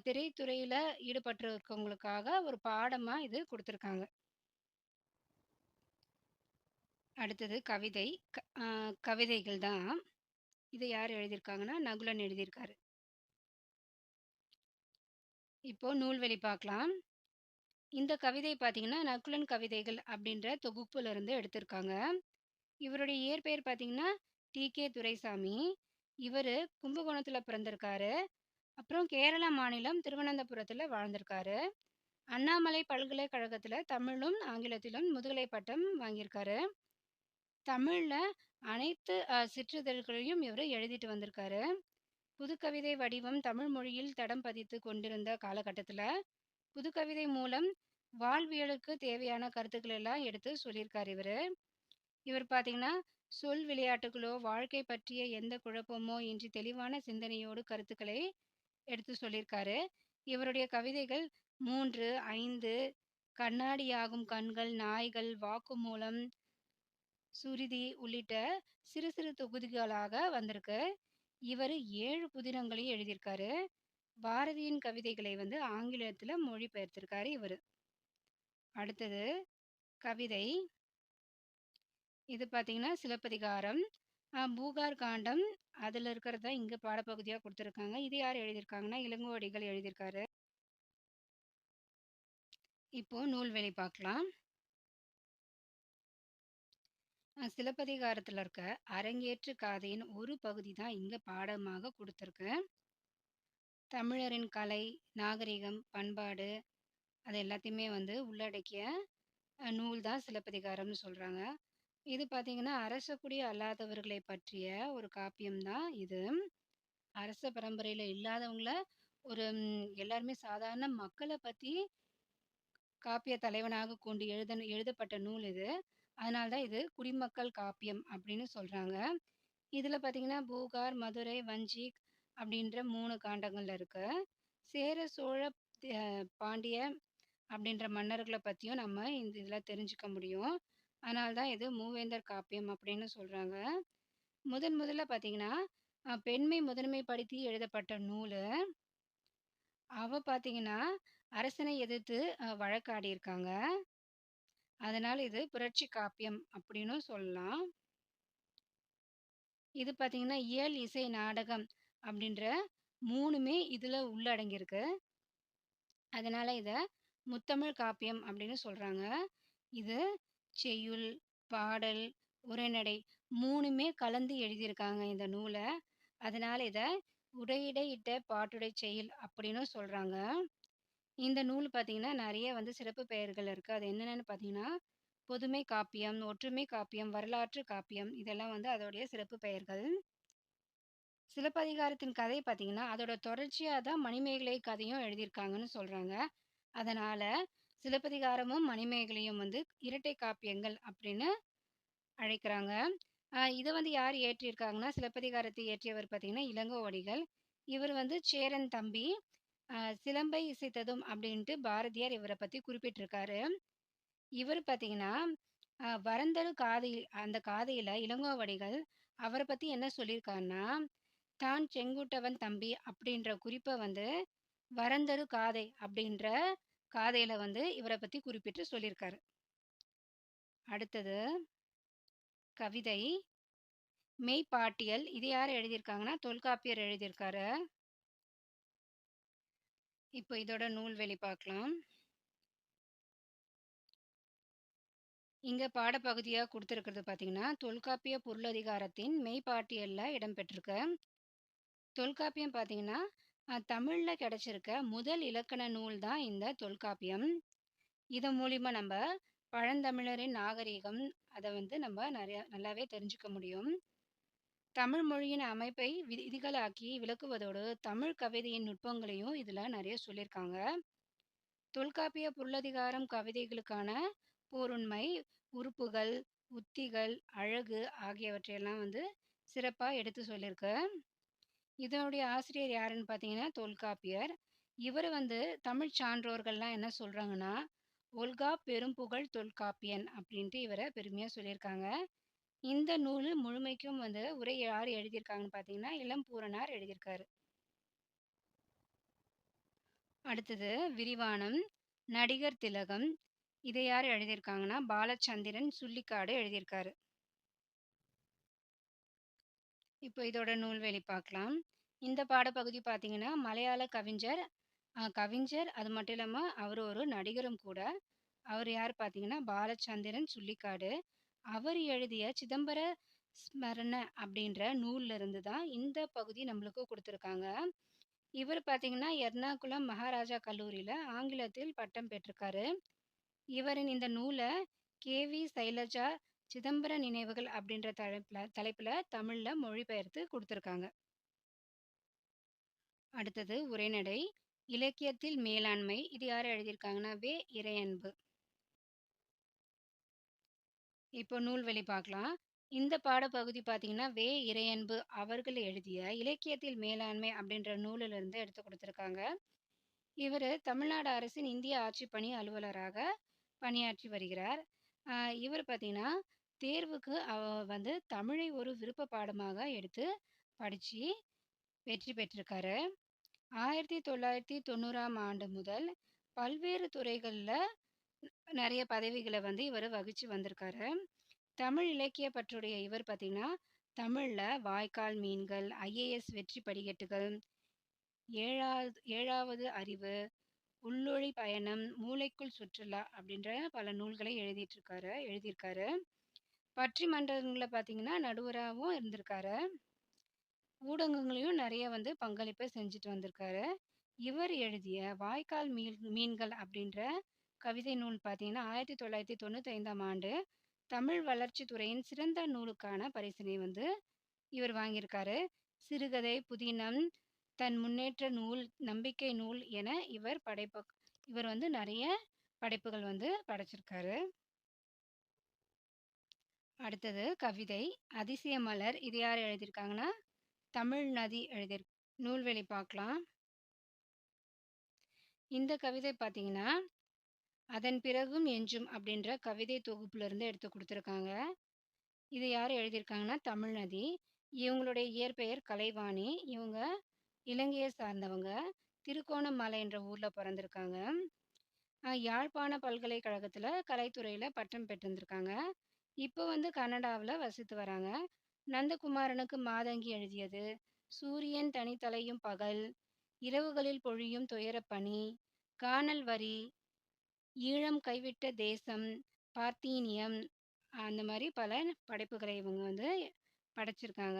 திரைத்துறையில் ஈடுபட்டு இருக்கவங்களுக்காக ஒரு பாடமாக இது கொடுத்துருக்காங்க. அடுத்தது கவிதை. கவிதைகள் தான். இதை யார் எழுதியிருக்காங்கன்னா, நகுலன் எழுதியிருக்காரு. இப்போ நூல்வழி பார்க்கலாம். இந்த கவிதை பார்த்தீங்கன்னா, நகுலன் கவிதைகள் அப்படின்ற தொகுப்புல இருந்து எடுத்திருக்காங்க. இவருடைய இயற்பெயர் பார்த்தீங்கன்னா, டி.கே. துரைசாமி. இவர் கும்பகோணத்தில் பிறந்திருக்காரு. அப்புறம் கேரளா மாநிலம் திருவனந்தபுரத்தில் வாழ்ந்திருக்காரு. அண்ணாமலை பல்கலைக்கழகத்தில் தமிழும் ஆங்கிலத்திலும் முதுகலை பட்டம் வாங்கியிருக்காரு. தமிழில் அனைத்து சிற்றிதழ்களையும் இவர் எழுதிட்டு வந்திருக்காரு. புதுக்கவிதை வடிவம் தமிழ் மொழியில் தடம் பதித்து கொண்டிருந்த காலகட்டத்தில் புதுக்கவிதை மூலம் வாழ்வியலுக்கு தேவையான கருத்துக்கள் எல்லாம் எடுத்து சொல்லியிருக்காரு இவர். இவர் பார்த்தீங்கன்னா, சொல் விளையாட்டுகளோ வாழ்க்கை பற்றிய எந்த குழப்பமோ இன்றி தெளிவான சிந்தனையோடு கருத்துக்களை எடுத்து சொல்லியிருக்காரு. இவருடைய கவிதைகள் 3, 5, கண்ணாடியாகும் கண்கள், நாய்கள், வாக்குமூலம், சுருதி உள்ளிட்ட சிறு சிறு தொகுதிகளாக வந்திருக்கு. இவரு 7 புதினங்களையும் எழுதியிருக்காரு. பாரதியின் கவிதைகளை வந்து ஆங்கிலத்துல மொழிபெயர்த்திருக்காரு இவரு. அடுத்தது கவிதை. இது பார்த்தீங்கன்னா சிலப்பதிகாரம். பூகார் காண்டம் அதுல இருக்கிறது தான் இங்க பாடப்பகுதியா குடுத்துருக்காங்க. இது யார் எழுதியிருக்காங்கன்னா, இளங்கோவடிகள் எழுதியிருக்காரு. இப்போ நூல்வழி பார்க்கலாம். சிலப்பதிகாரத்துல இருக்க அரங்கேற்று காதையின் ஒரு பகுதி தான் இங்க பாடமாக குடுத்துருக்கு. தமிழரின் கலை, நாகரிகம், பண்பாடு அது எல்லாத்தையுமே வந்து உள்ளடக்கிய நூல் தான் சிலப்பதிகாரம்னு சொல்றாங்க. இது பார்த்தீங்கன்னா, அரச குடி அல்லாதவர்களை பற்றிய ஒரு காப்பியம் தான் இது. அரச பரம்பரையில இல்லாதவங்கள ஒரு எல்லாருமே சாதாரண மக்கள பத்தி காப்பிய தலைவனாக கொண்டு எழுதப்பட்ட நூல் இது. அதனால தான் இது குடிமக்கள் காப்பியம் அப்படின்னு சொல்றாங்க. இதுல பார்த்தீங்கன்னா, பூகார், மதுரை, வஞ்சி அப்படின்ற 3 காண்டங்கள் இருக்கு. சேர, சோழ, பாண்டிய அப்படின்ற மன்னர்கள பத்தியும் நம்ம இந்த இதுல தெரிஞ்சுக்க முடியும். அதனால தான் இது மூவேந்தர் காப்பியம் அப்படின்னு சொல்றாங்க. முதல்ல பார்த்தீங்கன்னா, பெண்மை முதன்மைப்படுத்தி எழுதப்பட்ட நூலு. அவ பார்த்தீங்கன்னா, அரசனை எதிர்த்து வழக்காடியிருக்காங்க. அதனால இது புரட்சி காப்பியம் அப்படின்னும் சொல்லலாம். இது பார்த்தீங்கன்னா, இயல், இசை, நாடகம் அப்படின்ற 3மே இதுல உள்ளடங்கியிருக்கு. அதனால இத முத்தமிழ் காப்பியம் அப்படின்னு சொல்றாங்க. இது செய்யுள், பாடல், உரைநடை 3மே கலந்து எழுதியிருக்காங்க இந்த நூல. அதனால இத உடையிடையிட்ட பாட்டுடை செய்யுள் அப்படின்னும் சொல்றாங்க. இந்த நூல் பார்த்தீங்கன்னா, நெறைய வந்து சிறப்பு பெயர்கள் இருக்கு. அது என்னென்னன்னு பார்த்தீங்கன்னா, பொதுமை காப்பியம், ஒற்றுமை காப்பியம், வரலாற்று காப்பியம் இதெல்லாம் வந்து அதோடைய சிறப்பு பெயர்கள். சிலப்பதிகாரத்தின் கதை பார்த்தீங்கன்னா, அதோட தொடர்ச்சியா தான் மணிமேகலை கதையும் எழுதியிருக்காங்கன்னு சொல்றாங்க. அதனால சிலப்பதிகாரமும், மணிமேகலையும் வந்து இரட்டை காப்பியங்கள் அப்படின்னு அழைக்கிறாங்க. இத வந்து யார் இயற்றியிருக்காங்கன்னா, சிலப்பதிகாரத்தை இயற்றியவர் பார்த்தீங்கன்னா, இளங்கோவடிகள். இவர் வந்து சேரன் தம்பி. சிலம்பை இசைத்ததும் அப்படின்ட்டு பாரதியார் இவர பத்தி குறிப்பிட்டிருக்காரு. இவர் பார்த்தீங்கன்னா, வரந்தரு காதை அந்த காதையில இளங்கோவடிகள் அவர பத்தி என்ன சொல்லியிருக்காருன்னா, தான் செங்குட்டவன் தம்பி அப்படின்ற குறிப்ப வந்து வரந்தரு காதை அப்படின்ற காதையில வந்து இவர பத்தி குறிப்பிட்டு சொல்லியிருக்காரு. அடுத்தது கவிதை. மெய்ப்பாட்டியல். இது யார் எழுதியிருக்காங்கன்னா, தொல்காப்பியர் எழுதியிருக்காரு. இப்போ இதோட நூல்வெளி பார்க்கலாம். இங்க பாடப்பகுதியா குடுத்திருக்கிறது பார்த்தீங்கன்னா, தொல்காப்பிய பொருளதிகாரத்தின் மெய்ப்பாட்டியல்ல இடம்பெற்றிருக்கு. தொல்காப்பியம் பார்த்தீங்கன்னா, தமிழ்ல கிடைச்சிருக்க முதல் இலக்கண நூல் தான் இந்த தொல்காப்பியம். இதன் மூலியமா நம்ப பழந்தமிழரின் நாகரீகம் அத வந்து நம்ம நல்லாவே தெரிஞ்சுக்க முடியும். தமிழ் மொழியின் அமைப்பை விதிகளாக்கி விளக்குவதோடு, தமிழ் கவிதையின் நுட்பங்களையும் இதுல நெறைய சொல்லியிருக்காங்க. தொல்காப்பிய பொருளதிகாரம் கவிதைகளுக்கான பொருண்மை, உறுப்புகள், உத்திகள், அழகு ஆகியவற்றையெல்லாம் வந்து சிறப்பா எடுத்து சொல்லியிருக்கு. இதனுடைய ஆசிரியர் யாருன்னு பார்த்தீங்கன்னா, தொல்காப்பியர். இவரு வந்து தமிழ் சான்றோர்கள்லாம் என்ன சொல்றாங்கன்னா, "ஒல்கா பெரும்புகழ் தொல்காப்பியன்" அப்படின்ட்டு இவர பெருமையா சொல்லியிருக்காங்க. இந்த நூல் முழுமைக்கும் வந்து உரை யார் எழுதியிருக்காங்கன்னு பார்த்தீங்கன்னா, இளம்பூரணார் எழுதியிருக்காரு. அடுத்தது விரிவானம், நடிகர் திலகம். இதை யார் எழுதியிருக்காங்கன்னா, பாலச்சந்திரன் சுள்ளிக்காடு எழுதியிருக்காரு. இப்போ இதோட நூல்வெளி பார்க்கலாம். இந்த பாடப்பகுதி பார்த்தீங்கன்னா, மலையாள கவிஞர் கவிஞர் அது மட்டும் இல்லாம அவரு ஒரு நடிகரும் கூட. அவரு யார் பார்த்தீங்கன்னா, பாலச்சந்திரன் சுள்ளிக்காடு. அவர் எழுதிய சிதம்பர ஸ்மரண அப்படின்ற நூல்ல இருந்து தான் இந்த பகுதி நம்மளுக்கு குடுத்துருக்காங்க. இவர் பார்த்தீங்கன்னா, எர்ணாகுளம் மகாராஜா கல்லூரியில ஆங்கிலத்தில் பட்டம் பெற்றிருக்காரு. இவரின் இந்த நூல கே.வி. சைலஜா சிதம்பர நினைவுகள் அப்படின்ற தலைப்புல தமிழ்ல மொழிபெயர்த்து குடுத்துருக்காங்க. அடுத்தது உரைநடை. இலக்கியத்தில் மேலாண்மை. இது யார் எழுதியிருக்காங்கன்னா, வே. இறையன்பு. இப்போ நூல்வழி பார்க்கலாம். இந்த பாடப்பகுதி பார்த்தீங்கன்னா, வே. இறையன்பு அவர்கள் எழுதிய இலக்கியத்தில் மேலாண்மை அப்படின்ற நூலிலிருந்து எடுத்து குடுத்துருக்காங்க. இவரு தமிழ்நாடு அரசின் இந்திய ஆட்சிப் பணி அலுவலராக பணியாற்றி வருகிறார். அ இவர் பார்த்தீங்கன்னா, தேர்வுக்கு வந்து தமிழை ஒரு விருப்ப பாடமாக எடுத்து படிச்சு வெற்றி பெற்றிருக்காரு. 1990ஆம் ஆண்டு முதல் பல்வேறு துறைகள்ல நெறைய பதவிகள வந்து இவரு வகிச்சு வந்திருக்காரு. தமிழ் இலக்கிய பற்றுடைய இவர் பார்த்தீங்கன்னா, தமிழ்ல வாய்க்கால் மீன்கள், ஐஏஎஸ் வெற்றி படிக்கட்டுகள், 7வது அறிவு, உள்மொழி பயணம், மூளைக்குள் சுற்றுலா அப்படின்ற பல நூல்களை எழுதியிருக்காரு. பட்டிமன்றங்கள்ல பார்த்தீங்கன்னா, நடுவராவும் இருந்திருக்காரு. ஊடகங்களையும் நெறைய வந்து பங்களிப்பு செஞ்சுட்டு வந்திருக்காரு. இவர் எழுதிய வாய்க்கால் மீன்கள் அப்படின்ற கவிதை நூல் பார்த்தீங்கன்னா, 1995ஆம் ஆண்டு தமிழ் வளர்ச்சித் துறையின் சிறந்த நூலுக்கான பரிசினை வந்து இவர் வாங்கியிருக்காரு. சிறுகதை, புதினம், தன் முன்னேற்ற நூல், நம்பிக்கை நூல் என இவர் வந்து நெறைய படைப்புகள் வந்து படைச்சிருக்காரு. அடுத்தது கவிதை அதிசய மலர். இது யார் எழுதியிருக்காங்கன்னா, தமிழ் நதி நூல்வெளி பார்க்கலாம். இந்த கவிதை பார்த்தீங்கன்னா, அதன் பிறகும் எஞ்சும் அப்படின்ற கவிதை தொகுப்புல இருந்து எடுத்து குடுத்துருக்காங்க. இது யார் எழுதியிருக்காங்கன்னா, தமிழ்நதி. இவங்களுடைய இயற்பெயர் கலைவாணி. இவங்க இலங்கையை சார்ந்தவங்க. திருக்கோணமலை என்ற ஊர்ல பிறந்திருக்காங்க. யாழ்ப்பாண பல்கலைக்கழகத்துல கலைத்துறையில பட்டம் பெற்றிருந்திருக்காங்க. இப்போ வந்து கனடாவுல வசித்து வராங்க. நந்தகுமாரனுக்கு மாதங்கி எழுதியது, சூரியன் தனித்தலையும் பகல், இரவுகளில் பொழியும் துயரப்பனி, கானல் வரி, ஈழம் கைவிட்ட தேசம், பார்த்தீனியம், அந்த மாரி பல படைப்புகளை இவங்க வந்து படைச்சிருக்காங்க.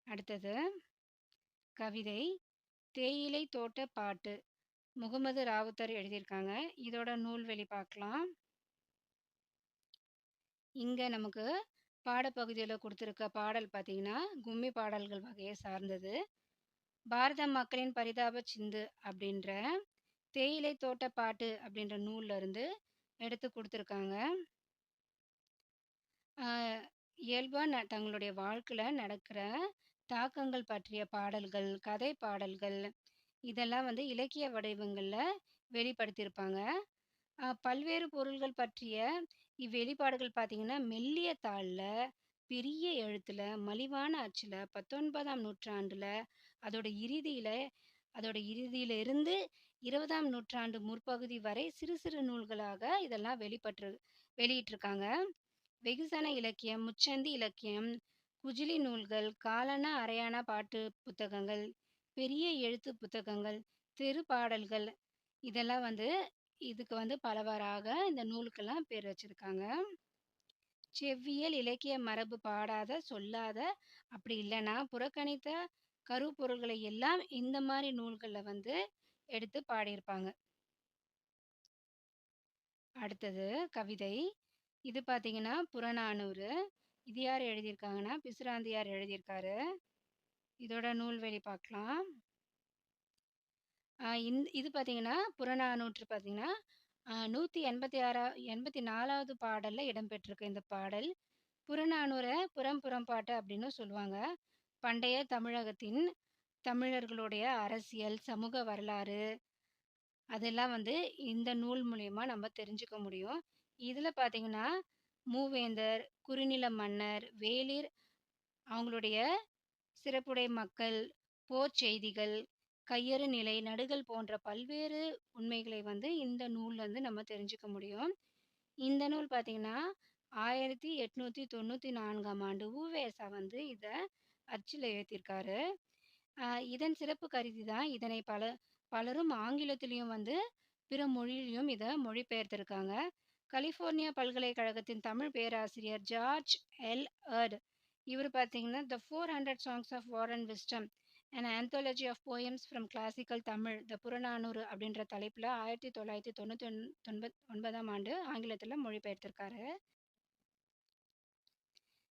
அடுத்தது கவிதை தேயிலை தோட்ட பாட்டு. முகமது ராவுத்தர் எழுதியிருக்காங்க. இதோட நூல்வெளி பார்க்கலாம். இங்க நமக்கு பாடப்பகுதியில குடுத்திருக்க பாடல் பார்த்தீங்கன்னா, கும்மி பாடல்கள் வகையை சார்ந்தது. பாரத மக்களின் பரிதாப சிந்து அப்படின்ற தேயிலை தோட்ட பாட்டு அப்படின்ற நூல்ல இருந்து எடுத்து குடுத்துருக்காங்க. இயல்பா தங்களுடைய வாழ்க்கையில நடக்கிற தாக்கங்கள் பற்றிய பாடல்கள், கதை பாடல்கள் இதெல்லாம் வந்து இலக்கிய வடிவங்கள்ல வெளிப்படுத்தியிருப்பாங்க. பல்வேறு பொருள்கள் பற்றிய இவ்வெளிப்பாடுகள் பார்த்தீங்கன்னா, மெல்லிய தாள்ல, பெரிய எழுத்துல, மலிவான அச்சுல 19ஆம் நூற்றாண்டுல அதோட இறுதியில அதோட இறுதியில இருந்து 20ஆம் நூற்றாண்டு முற்பகுதி வரை சிறு சிறு நூல்களாக இதெல்லாம் வெளியிட்டிருக்காங்க. வெகுசன இலக்கியம், முச்சந்தி இலக்கியம், குஜிலி நூல்கள், காலணா அரையாணா பாட்டு புத்தகங்கள், பெரிய எழுத்து புத்தகங்கள், தெரு பாடல்கள் இதெல்லாம் வந்து இதுக்கு வந்து பலவாறாக இந்த நூலுக்கெல்லாம் பேர் வச்சிருக்காங்க. செவ்வியல் இலக்கிய மரபு பாடாத, சொல்லாத, அப்படி இல்லைன்னா புறக்கணித்த கருப்பொருள்களை எல்லாம் இந்த மாதிரி நூல்கள்ல வந்து எடுத்து பாடியிருப்பாங்க. அடுத்தது கவிதை. இது பார்த்தீங்கன்னா புறநானூறு. இது யார் எழுதியிருக்காங்கன்னா, பிசிராந்தையார் எழுதியிருக்காரு. இதோட நூல்வெளி பார்க்கலாம். இது பார்த்தீங்கன்னா, புறநானூற்று பார்த்தீங்கன்னா, 184வது பாடல்ல இடம்பெற்றிருக்கு இந்த பாடல். புறநானூற புறம்பாட்டு அப்படின்னு சொல்லுவாங்க. பண்டைய தமிழகத்தின் தமிழர்களுடைய அரசியல், சமூக வரலாறு அதெல்லாம் வந்து இந்த நூல் மூலியமா நம்ம தெரிஞ்சுக்க முடியும். இதுல பார்த்தீங்கன்னா, மூவேந்தர், குறுநில மன்னர், வேளிர், அவங்களுடைய சிறப்புடை மக்கள், போர்ச் செய்திகள், கையறு நிலை, நடுகள் போன்ற பல்வேறு உண்மைகளை வந்து இந்த நூல்ல இருந்து நம்ம தெரிஞ்சுக்க முடியும். இந்த நூல் பார்த்தீங்கன்னா, 1894ஆம் ஆண்டு உ.வே.சா வந்து இத அச்சுல ஏத்திருக்காரு. இதன் சிறப்பு கருதி தான் இதனை பலரும் ஆங்கிலத்திலயும் வந்து பிற மொழியிலயும் இத மொழிபெயர்த்திருக்காங்க. கலிஃபோர்னியா பல்கலைக்கழகத்தின் தமிழ் பேராசிரியர் ஜார்ஜ் எல். எர்ட் இவர் பார்த்தீங்கன்னா, the 400 songs of war and wisdom and anthology of poems from classical Tamil the Purananuru அப்படின்ற தலைப்புல 1999ஆம் ஆண்டு ஆங்கிலத்துல மொழிபெயர்த்திருக்காரு.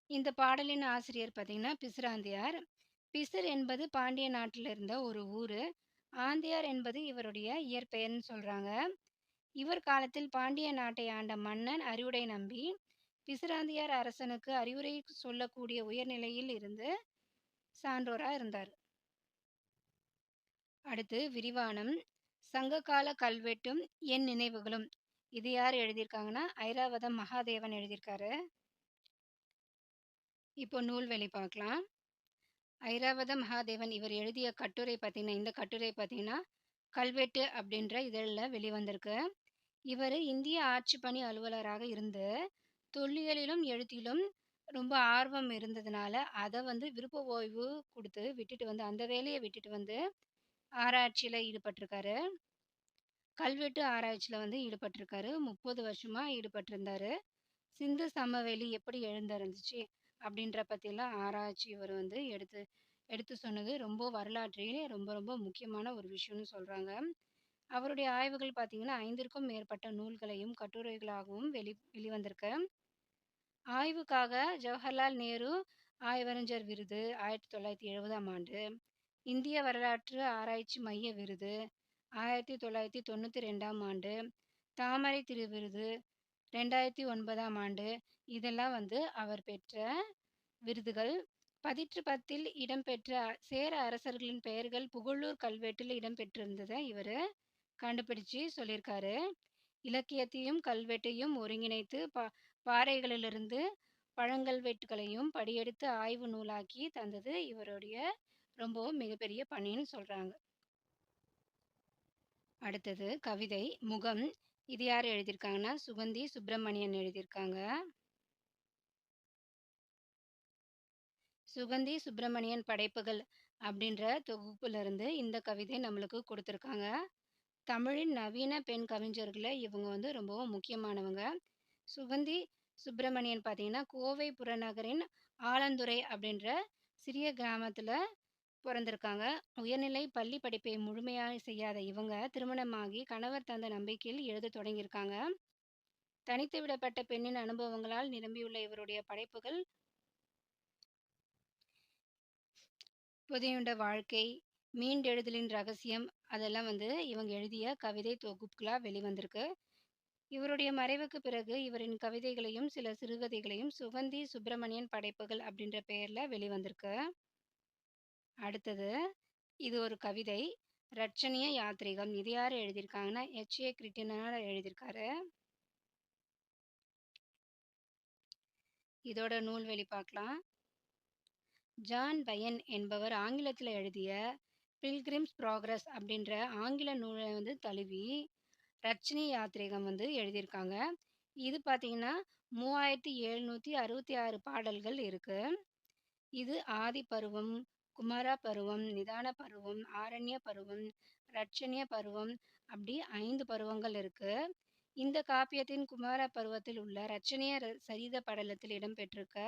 இந்த பாடலின் ஆசிரியர் பார்த்தீங்கன்னா பிசிராந்தையார். பிசிர் என்பது பாண்டிய நாட்டில் இருந்த ஒரு ஊரு. ஆந்தையார் என்பது இவருடைய இயற்பெயர்னு சொல்றாங்க. இவர் காலத்தில் பாண்டிய நாட்டை ஆண்ட மன்னன் அறிவுடை நம்பி பிசிராந்தையார் அரசனுக்கு அறிவுரை சொல்லக்கூடிய உயர்நிலையில் இருந்து சான்றோரா இருந்தார். அடுத்து விரிவானம், சங்ககால கல்வெட்டும் என் நினைவுகளும். இது யார் எழுதியிருக்காங்கன்னா, ஐராவதம் மகாதேவன் எழுதியிருக்காரு. இப்போ நூல்வெளி பார்க்கலாம். ஐராவத மகாதேவன் இவர் எழுதிய கட்டுரை பார்த்தீங்கன்னா, இந்த கட்டுரை பார்த்தீங்கன்னா, கல்வெட்டு அப்படின்ற இதழில் வெளிவந்திருக்கு. இவர் இந்திய ஆட்சிப்பணி அலுவலராக இருந்து தொல்லியலிலும் எழுத்திலும் ரொம்ப ஆர்வம் இருந்ததுனால அதை வந்து விருப்ப ஓய்வு கொடுத்து விட்டுட்டு வந்து அந்த வேலையை விட்டுட்டு வந்து ஆராய்ச்சியில் ஈடுபட்டிருக்காரு. கல்வெட்டு ஆராய்ச்சியில் வந்து ஈடுபட்டிருக்காரு. 30 வருஷமா ஈடுபட்டிருந்தாரு. சிந்து சமவெளி எப்படி எழுந்திருந்துச்சு அப்படின்ற பற்றிலாம் ஆராய்ச்சி இவர் வந்து எடுத்து எடுத்து சொன்னது ரொம்ப வரலாற்றிலே ரொம்ப ரொம்ப முக்கியமான ஒரு விஷயம்னு சொல்கிறாங்க. அவருடைய ஆய்வுகள் பார்த்தீங்கன்னா 5ற்கும் மேற்பட்ட நூல்களையும் கட்டுரைகளாகவும் வெளிவந்திருக்கு. ஆய்வுக்காக ஜவஹர்லால் நேரு ஆய்வறிஞர் விருது 1970ஆம் ஆண்டு, இந்திய வரலாற்று ஆராய்ச்சி மைய விருது 1992ஆம் ஆண்டு, தாமரை திரு விருது 2009ஆம் ஆண்டு, இதெல்லாம் வந்து அவர் பெற்ற விருதுகள். பதிற்று 10ல் இடம்பெற்ற சேர அரசர்களின் பெயர்கள் புகழூர் கல்வெட்டில் இடம்பெற்றிருந்ததை இவர் கண்டுபிடிச்சு சொல்லியிருக்காரு. இலக்கியத்தையும் கல்வெட்டையும் ஒருங்கிணைத்து பாறைகளிலிருந்து பழங்கல்வெட்டுகளையும் படியெடுத்து ஆய்வு நூலாக்கி தந்தது இவருடைய ரொம்பவும் மிகப்பெரிய பணின்னு சொல்றாங்க. அடுத்தது கவிதை முகம். இது யார் எழுதியிருக்காங்கன்னா, சுகந்தி சுப்பிரமணியன் எழுதியிருக்காங்க. சுகந்தி சுப்பிரமணியன் படைப்புகள் அப்படின்ற தொகுப்புல இருந்து இந்த கவிதை நம்மளுக்கு கொடுத்துருக்காங்க. தமிழின் நவீன பெண் கவிஞர்களை இவங்க வந்து ரொம்பவும் முக்கியமானவங்க. சுகந்தி சுப்பிரமணியன் பார்த்தீங்கன்னா, கோவை புறநகரின் ஆலந்துறை அப்படின்ற சிறிய கிராமத்தில் பிறந்திருக்காங்க. உயர்நிலை பள்ளி படிப்பை முழுமையாக செய்யாத இவங்க திருமணமாகி கணவர் தந்த நம்பிக்கையில் எழுத தொடங்கியிருக்காங்க. தனித்து விடப்பட்ட பெண்ணின் அனுபவங்களால் நிரம்பியுள்ள இவருடைய படைப்புகள் புதையுண்ட வாழ்க்கை, மீண்டெழுதலின் ரகசியம், அதெல்லாம் வந்து இவங்க எழுதிய கவிதை தொகுப்புகளாக வெளிவந்திருக்கு. இவருடைய மறைவுக்கு பிறகு இவரின் கவிதைகளையும் சில சிறுகதைகளையும் சுகந்தி சுப்பிரமணியன் படைப்புகள் அப்படின்ற பெயர்ல வெளிவந்திருக்கு. அடுத்தது இது ஒரு கவிதை, ரட்சணிய யாத்ரீகம். இது யார் எழுதியிருக்காங்கன்னா, H.A. கிருட்டிணனார் எழுதியிருக்காரு. இதோட நூல்வெளி பார்க்கலாம். ஜான் பயன் என்பவர் ஆங்கிலத்தில் எழுதிய பில்கிரிம்ஸ் ப்ராக்ரஸ் அப்படின்ற ஆங்கில நூலை வந்து தழுவி ரட்சணி யாத்ரீகம் வந்து எழுதியிருக்காங்க. இது பார்த்தீங்கன்னா 3766 பாடல்கள் இருக்கு. இது ஆதி பருவம், குமார பருவம், நிதான பருவம், ஆரண்ய பருவம், ரட்சணிய பருவம், அப்படி 5 பருவங்கள் இருக்கு. இந்த காப்பியத்தின் குமார பருவத்தில் உள்ள ரட்சணிய சரித படலத்தில் இடம்பெற்றிருக்க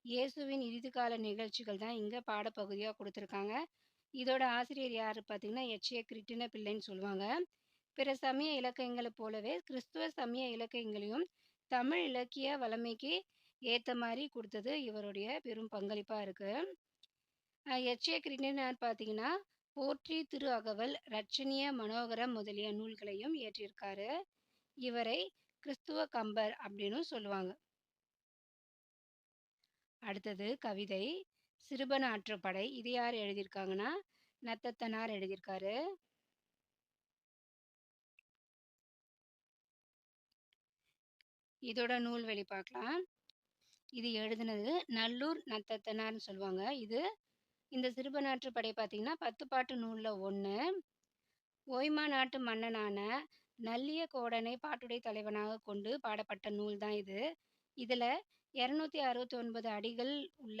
இயேசுவின் இறுதிக்கால நிகழ்ச்சிகள் தான் இங்க பாடப்பகுதியாக கொடுத்துருக்காங்க. இதோட ஆசிரியர் யாரு பார்த்தீங்கன்னா, H.A. கிருட்டிண பிள்ளைன்னு சொல்லுவாங்க. பிற சமய இலக்கியங்களைப் போலவே கிறிஸ்துவ சமய இலக்கியங்களையும் தமிழ் இலக்கிய வளமைக்கு ஏற்ற மாதிரி கொடுத்தது இவருடைய பெரும் பங்களிப்பாக இருக்கு. H.A. கிருட்டிணனார் பார்த்தீங்கன்னா, போற்றி திரு அகவல், ரட்சணிய மனோகரம் முதலிய நூல்களையும் இயற்றியிருக்காரு. இவரை கிறிஸ்துவ கம்பர் அப்படின்னு சொல்லுவாங்க. அடுத்தது கவிதை சிறுபன ஆற்றுப்படை. இது யார் எழுதியிருக்காங்கன்னா, நத்தத்தனார் எழுதியிருக்காரு. இதோட நூல்வெளி பார்க்கலாம். இது எழுதினது நல்லூர் நத்தத்தனார்னு சொல்லுவாங்க. இந்த சிறுபனாற்று படை பார்த்தீங்கன்னா 10 பாட்டு நூலில் ஒன்று. ஓய்மா நாட்டு மன்னனான நல்லிய கோடனை பாட்டுடை தலைவனாக கொண்டு பாடப்பட்ட நூல் தான் இது. இதில் 269 அடிகள் உள்ள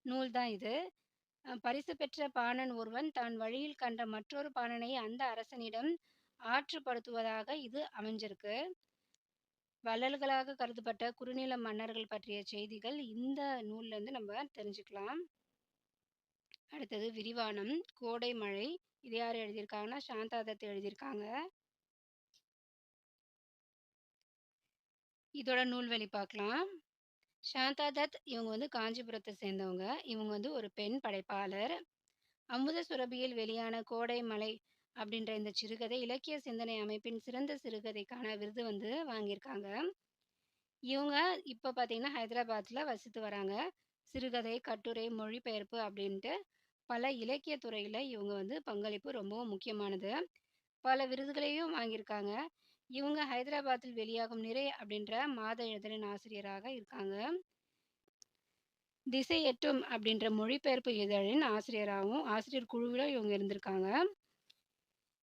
நூல் தான் இது. பரிசு பெற்ற பாணன் ஒருவன் தான் வழியில் கண்ட மற்றொரு பாணனை அந்த அரசனிடம் ஆற்றுப்படுத்துவதாக இது அமைஞ்சிருக்கு. வள்ளல்களாக கருதப்பட்ட குறுநில மன்னர்கள் பற்றிய செய்திகள் இந்த நூல்ல இருந்து நம்ம தெரிஞ்சுக்கலாம். அடுத்தது விரிவானம், கோடை மழை. இது யார் எழுதியிருக்காங்கன்னா, சாந்தாதத் எழுதியிருக்காங்க. இதோட நூல்வெளி பார்க்கலாம். சாந்தாதத் இவங்க வந்து காஞ்சிபுரத்தை சேர்ந்தவங்க. இவங்க வந்து ஒரு பெண் படைப்பாளர். அமுத சுரபியில் வெளியான கோடை மலை அப்படின்ற இந்த சிறுகதை இலக்கிய சிந்தனை அமைப்பின் சிறந்த சிறுகதைக்கான விருது வந்து வாங்கியிருக்காங்க. இவங்க இப்போ பார்த்தீங்கன்னா ஹைதராபாத்தில் வசித்து வராங்க. சிறுகதை, கட்டுரை, மொழிபெயர்ப்பு அப்படின்ட்டு பல இலக்கிய துறையில இவங்க வந்து பங்களிப்பு ரொம்பவும் முக்கியமானது. பல விருதுகளையும் வாங்கியிருக்காங்க. இவங்க ஹைதராபாத்தில் வெளியாகும் நிறை அப்படின்ற மாத இதழின் ஆசிரியராக இருக்காங்க. திசையெட்டும் அப்படின்ற மொழிபெயர்ப்பு இதழின் ஆசிரியராகவும் ஆசிரியர் குழுவில இவங்க இருந்திருக்காங்க.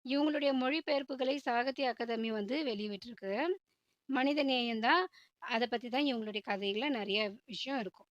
இவங்களுடைய மொழிபெயர்ப்புகளை சாகித்ய அகாதமி வந்து வெளியிட்டிருக்கு. மனித நேயம் தான். அத பத்தி தான் இவங்களுடைய கதைகள்ல நெறைய விஷயம் இருக்கும்.